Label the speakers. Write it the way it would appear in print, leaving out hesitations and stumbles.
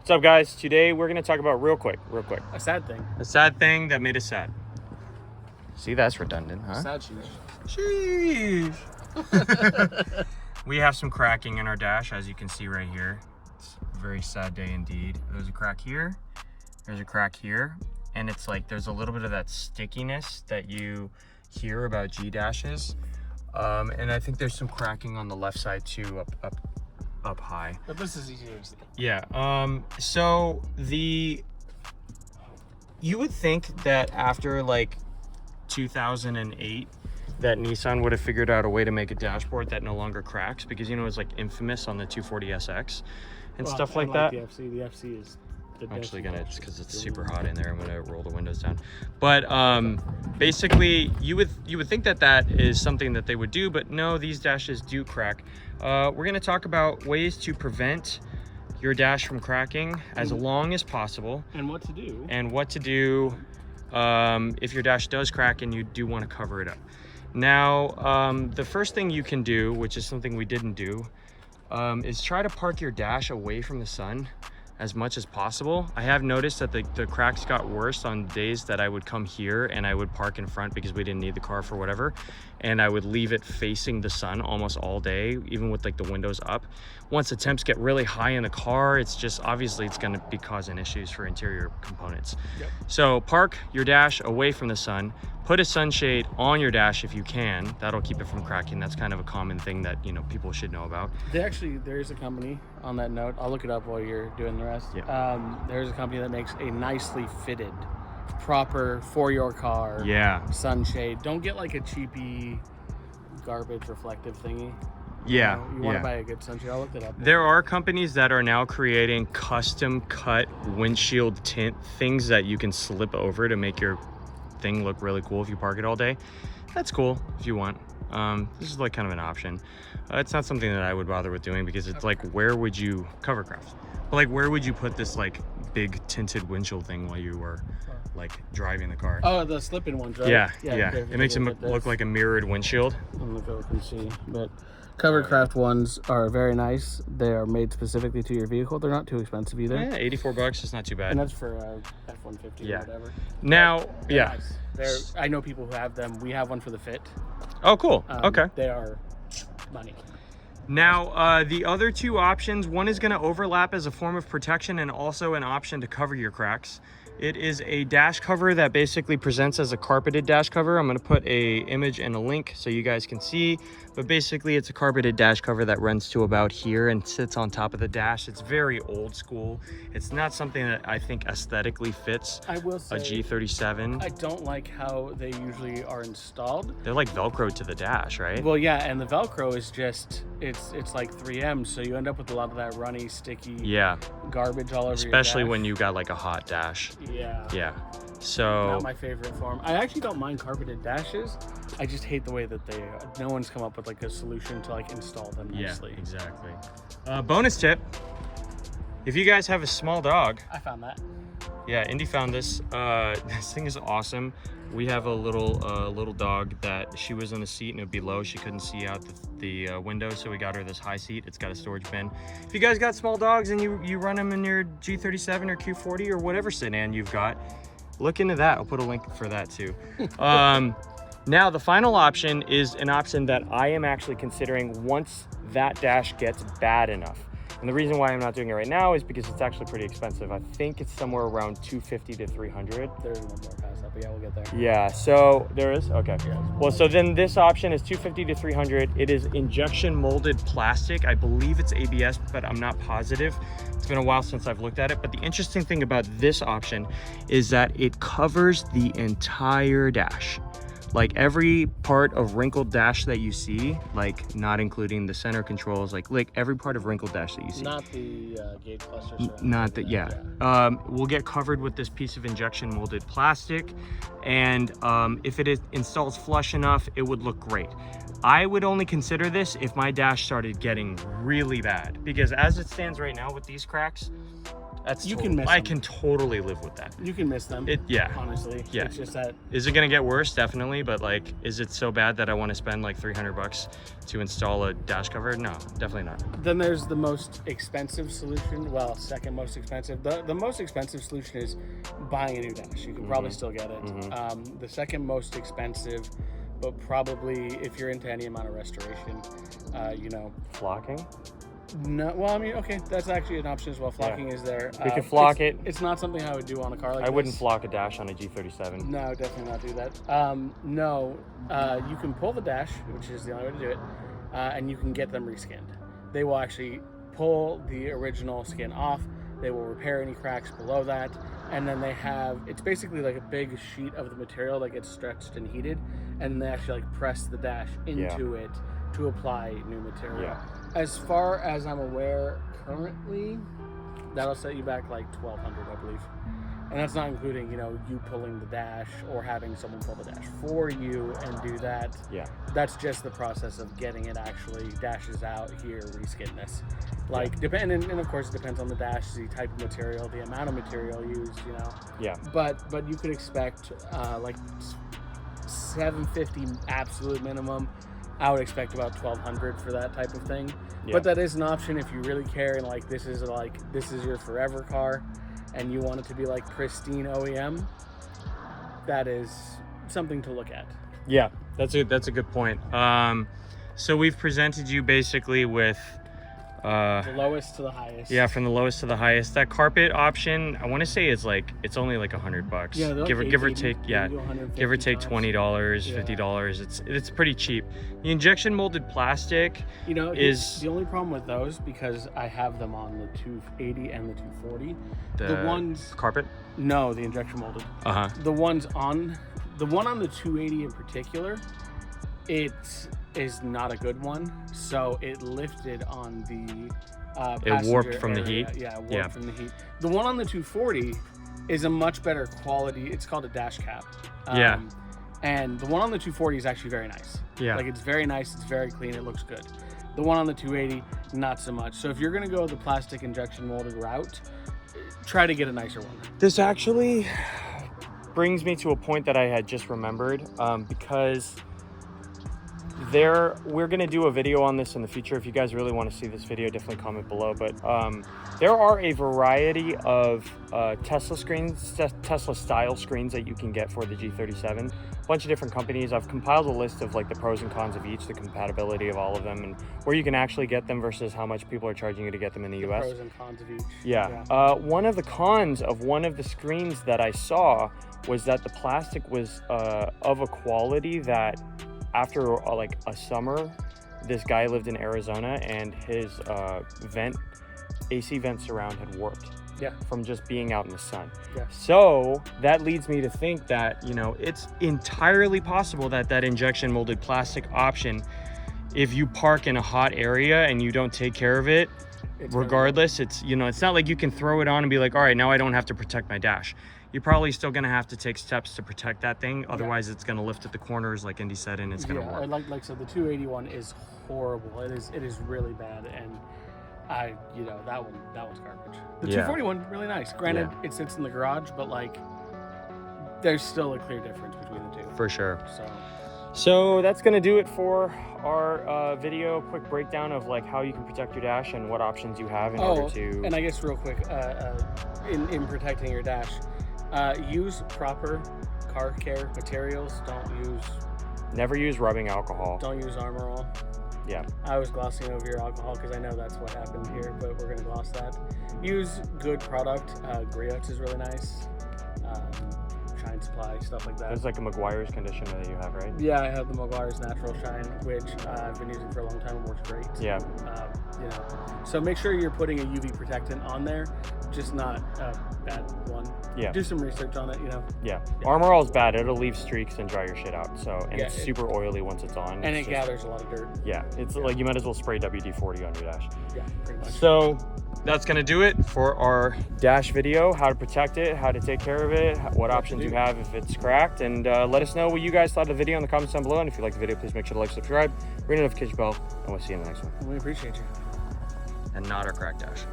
Speaker 1: What's up, guys? Today we're gonna talk about real quick.
Speaker 2: A sad thing.
Speaker 1: A sad thing that made us sad. See, that's redundant, huh?
Speaker 2: Sad sheesh.
Speaker 1: We have some cracking in our dash, as you can see right here. It's a very sad day indeed. There's a crack here. There's a crack here. And it's like there's a little bit of that stickiness that you hear about G dashes. And I think there's some cracking on the left side too, up high.
Speaker 2: But this is easier to see.
Speaker 1: Yeah. So you would think that after like 2008, that Nissan would have figured out a way to make a dashboard that no longer cracks, because you know it's like infamous on the 240SX and stuff like that.
Speaker 2: The FC is.
Speaker 1: I'm actually gonna, just because it's super hot in there, I'm gonna roll the windows down. But basically, you would think that that is something that they would do, but no, these dashes do crack. We're gonna talk about ways to prevent your dash from cracking as long as possible,
Speaker 2: and what to do.
Speaker 1: If your dash does crack and you do want to cover it up. Now, the first thing you can do, which is something we didn't do, is try to park your dash away from the sun as much as possible. I have noticed that the cracks got worse on days that I would come here and I would park in front because we didn't need the car for whatever, and I would leave it facing the sun almost all day, even with like the windows up. Once the temps get really high in the car, it's just obviously it's going to be causing issues for interior components. Yep. So park your dash away from the sun. Put a sunshade on your dash if you can. That'll keep it from cracking. That's kind of a common thing that, you know, people should know about.
Speaker 2: There is a company on that note. I'll look it up while you're doing the rest. Yeah. There's a company that makes a nicely fitted, proper for your car sunshade. Don't get like a cheapy garbage reflective thingy.
Speaker 1: Yeah.
Speaker 2: You want to buy a good sunshade. I'll look it up.
Speaker 1: There are companies that are now creating custom cut windshield tint things that you can slip over to make your thing look really cool if you park it all day. That's cool if you want. This is like kind of an option. It's not something that I would bother with doing, because it's like, where would you covercraft? But like, where would you put this like big tinted windshield thing while you were like driving the car?
Speaker 2: Oh, the slip-in ones, right?
Speaker 1: Yeah. It makes it look like a mirrored windshield.
Speaker 2: I'm gonna go look and see, but Covercraft ones are very nice. They are made specifically to your vehicle. They're not too expensive either.
Speaker 1: Yeah, $84 is not too bad.
Speaker 2: And that's for F-150 or whatever.
Speaker 1: Now,
Speaker 2: nice. I know people who have them. We have one for the Fit.
Speaker 1: Oh, cool. Okay.
Speaker 2: They are money.
Speaker 1: Now, the other two options, one is going to overlap as a form of protection and also an option to cover your cracks. It is a dash cover that basically presents as a carpeted dash cover. I'm going to put a image and a link so you guys can see, but basically it's a carpeted dash cover that runs to about here and sits on top of the dash. It's very old school. It's not something that I think aesthetically fits
Speaker 2: I will say,
Speaker 1: a G37.
Speaker 2: I don't like how they usually are installed.
Speaker 1: They're like Velcro to the dash, right?
Speaker 2: Well, yeah, and the Velcro is just, it's like 3M, so you end up with a lot of that runny, sticky garbage all over your dash.
Speaker 1: Especially when you got like a hot dash. Yeah. So
Speaker 2: not my favorite form. I actually don't mind carpeted dashes. I just hate the way that no one's come up with like a solution to like install them nicely.
Speaker 1: Yeah, exactly. Bonus tip: if you guys have a small dog,
Speaker 2: I found that.
Speaker 1: Yeah, Indy found this. This thing is awesome. We have a little dog that she was in the seat and it would be low. She couldn't see out the window, so we got her this high seat. It's got a storage bin. If you guys got small dogs and you run them in your G37 or Q40 or whatever sedan you've got, look into that. I'll put a link for that too. Now, the final option is an option that I am actually considering once that dash gets bad enough. And the reason why I'm not doing it right now is because it's actually pretty expensive. I think it's somewhere around $250 to $300.
Speaker 2: There's one more past that, but yeah, we'll get there.
Speaker 1: Yeah, so there is? Okay. Yeah. Well, so then this option is $250 to $300. It is injection molded plastic. I believe it's ABS, but I'm not positive. It's been a while since I've looked at it. But the interesting thing about this option is that it covers the entire dash. Like every part of wrinkled dash that you see, like not including the center controls, like every part of wrinkled dash that you see.
Speaker 2: Not the gauge cluster.
Speaker 1: Not that, will get covered with this piece of injection molded plastic. And if it installs flush enough, it would look great. I would only consider this if my dash started getting really bad, because as it stands right now with these cracks, You
Speaker 2: can miss
Speaker 1: I
Speaker 2: them.
Speaker 1: can totally live with that.
Speaker 2: You can miss them.
Speaker 1: Yeah.
Speaker 2: Honestly.
Speaker 1: Yeah.
Speaker 2: It's just that.
Speaker 1: Is it gonna get worse? Definitely, but like, is it so bad that I want to spend like $300 to install a dash cover? No, definitely not.
Speaker 2: Then there's the most expensive solution. Well, second most expensive. The most expensive solution is buying a new dash. You can probably still get it. The second most expensive, but probably if you're into any amount of restoration, you know,
Speaker 1: Flocking?
Speaker 2: No, well, I mean, okay, that's actually an option as well. Flocking is there.
Speaker 1: We could flock it.
Speaker 2: It's not something I would do on a car like this.
Speaker 1: I wouldn't flock a dash on a G37.
Speaker 2: No, definitely not do that. No, you can pull the dash, which is the only way to do it, and you can get them reskinned. They will actually pull the original skin off. They will repair any cracks below that, and then they have, it's basically like a big sheet of the material that gets stretched and heated, and they actually like press the dash into it to apply new material.
Speaker 1: Yeah.
Speaker 2: As far as I'm aware, currently, that'll set you back like $1,200, I believe. And that's not including, you know, you pulling the dash or having someone pull the dash for you and do that.
Speaker 1: Yeah.
Speaker 2: That's just the process of getting it actually dashes out here, reskin this. Like, and of course it depends on the dash, the type of material, the amount of material used, you know.
Speaker 1: Yeah.
Speaker 2: But you could expect like $750 absolute minimum. I would expect about $1,200 for that type of thing. Yeah. But that is an option if you really care and like this is your forever car and you want it to be like pristine OEM. That is something to look at.
Speaker 1: Yeah, that's a good point. So we've presented you basically with
Speaker 2: the lowest to the highest.
Speaker 1: Yeah, from the lowest to the highest. That carpet option, I want to say it's only like $100.
Speaker 2: Yeah,
Speaker 1: give or take, give or take $20,
Speaker 2: yeah.
Speaker 1: $50. It's pretty cheap. The injection molded plastic,
Speaker 2: you know,
Speaker 1: is
Speaker 2: the only problem with those, because I have them on the 280 and the 240.
Speaker 1: The
Speaker 2: ones
Speaker 1: carpet?
Speaker 2: No, the injection molded. The one on the 280 in particular, it is not a good one, so it lifted on the
Speaker 1: it warped from
Speaker 2: area.
Speaker 1: the heat.
Speaker 2: Yeah, it warped from the heat. The one on the 240 is a much better quality. It's called a dash cap. And the one on the 240 is actually very nice.
Speaker 1: Yeah,
Speaker 2: like it's very nice, it's very clean, it looks good. The one on the 280, not so much. So if you're gonna go the plastic injection molded route, try to get a nicer one.
Speaker 1: This actually brings me to a point that I had just remembered, because we're going to do a video on this in the future. If you guys really want to see this video, definitely comment below. But there are a variety of Tesla screens, Tesla style screens that you can get for the G37. A bunch of different companies. I've compiled a list of like the pros and cons of each, the compatibility of all of them, and where you can actually get them versus how much people are charging you to get them in the US.
Speaker 2: Pros and cons of each.
Speaker 1: Yeah. One of the cons of one of the screens that I saw was that the plastic was of a quality that after like a summer, this guy lived in Arizona and his AC vent surround had warped.
Speaker 2: Yeah.
Speaker 1: From just being out in the sun.
Speaker 2: Yeah.
Speaker 1: So that leads me to think that, you know, it's entirely possible that that injection molded plastic option, if you park in a hot area and you don't take care of it, regardless, it's, you know, it's not like you can throw it on and be like, all right, now I don't have to protect my dash. You're probably still going to have to take steps to protect that thing. Otherwise, it's going to lift at the corners, like Indy said, and it's going to warp.
Speaker 2: Like so the 281 is horrible. It is really bad, and that one's garbage. The 241 really nice. Granted, it sits in the garage, but like there's still a clear difference between the two.
Speaker 1: For sure.
Speaker 2: So
Speaker 1: that's going to do it for our video. Quick breakdown of like how you can protect your dash and what options you have in order to.
Speaker 2: And I guess real quick, in protecting your dash. Use proper car care materials.
Speaker 1: Never use rubbing alcohol.
Speaker 2: Don't use Armor All.
Speaker 1: Yeah. I
Speaker 2: was glossing over your alcohol because I know that's what happened here, but we're gonna gloss that. Use good product. Griot's is really nice. Shine Supply, stuff like that.
Speaker 1: There's like a Meguiar's conditioner that you have, right?
Speaker 2: Yeah, I have the Meguiar's Natural Shine, which I've been using for a long time and works great.
Speaker 1: Yeah.
Speaker 2: You know, so make sure you're putting a UV protectant on there, just not a bad one.
Speaker 1: Yeah.
Speaker 2: Do some research on it, you know.
Speaker 1: Yeah. Armor All is bad. It'll leave streaks and dry your shit out. So, and it's super oily once it's on.
Speaker 2: And it gathers a lot of dirt.
Speaker 1: Yeah. It's like you might as well spray WD-40 on your dash.
Speaker 2: Yeah, pretty much.
Speaker 1: So that's going to do it for our dash video, how to protect it, how to take care of it, what options you have if it's cracked, and let us know what you guys thought of the video in the comments down below. And if you like the video, please make sure to like, subscribe, ring the notification bell, and we'll see you in the next one.
Speaker 2: We appreciate you.
Speaker 1: And not our cracked dash.